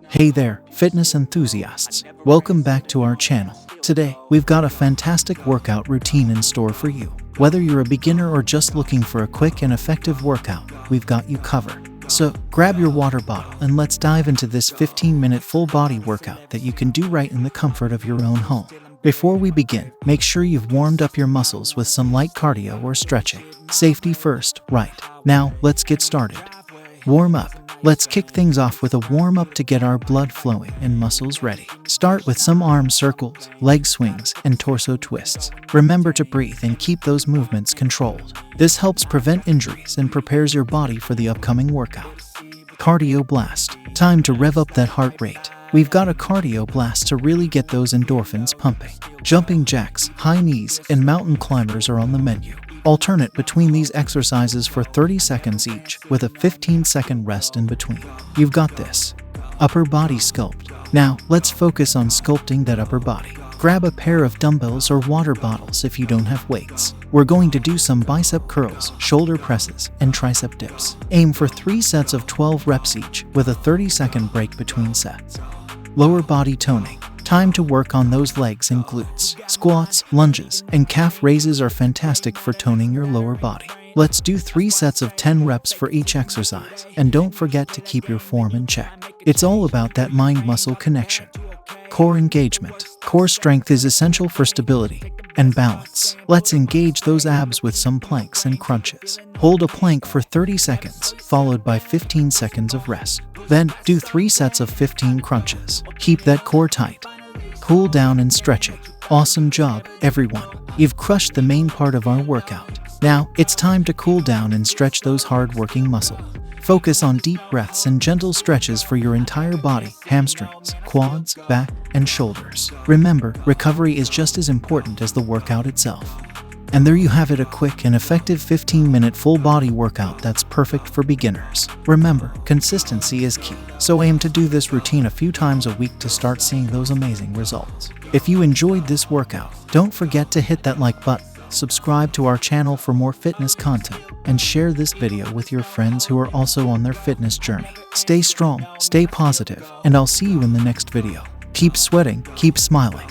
Hey there, fitness enthusiasts. Welcome back to our channel. Today, we've got a fantastic workout routine in store for you. Whether you're a beginner or just looking for a quick and effective workout, we've got you covered. So, grab your water bottle and let's dive into this 15-minute full body workout that you can do right in the comfort of your own home. Before we begin, make sure you've warmed up your muscles with some light cardio or stretching. Safety first, right? Now, let's get started. Warm up. Let's kick things off with a warm-up to get our blood flowing and muscles ready. Start with some arm circles, leg swings, and torso twists. Remember to breathe and keep those movements controlled. This helps prevent injuries and prepares your body for the upcoming workout. Cardio blast. Time to rev up that heart rate. We've got a cardio blast to really get those endorphins pumping. Jumping jacks, high knees, and mountain climbers are on the menu. Alternate between these exercises for 30 seconds each, with a 15-second rest in between. You've got this. Upper body sculpt. Now, let's focus on sculpting that upper body. Grab a pair of dumbbells or water bottles if you don't have weights. We're going to do some bicep curls, shoulder presses, and tricep dips. Aim for 3 sets of 12 reps each, with a 30-second break between sets. Lower body toning. Time to work on those legs and glutes. Squats, lunges, and calf raises are fantastic for toning your lower body. Let's do 3 sets of 10 reps for each exercise, and don't forget to keep your form in check. It's all about that mind-muscle connection. Core engagement. Core strength is essential for stability and balance. Let's engage those abs with some planks and crunches. Hold a plank for 30 seconds, followed by 15 seconds of rest. Then, do 3 sets of 15 crunches. Keep that core tight. Cool down and stretching. Awesome job, everyone. You've crushed the main part of our workout. Now, it's time to cool down and stretch those hard-working muscles. Focus on deep breaths and gentle stretches for your entire body, hamstrings, quads, back, and shoulders. Remember, recovery is just as important as the workout itself. And there you have it, a quick and effective 15-minute full-body workout that's perfect for beginners. Remember, consistency is key, so aim to do this routine a few times a week to start seeing those amazing results. If you enjoyed this workout, don't forget to hit that like button, subscribe to our channel for more fitness content, and share this video with your friends who are also on their fitness journey. Stay strong, stay positive, and I'll see you in the next video. Keep sweating, keep smiling.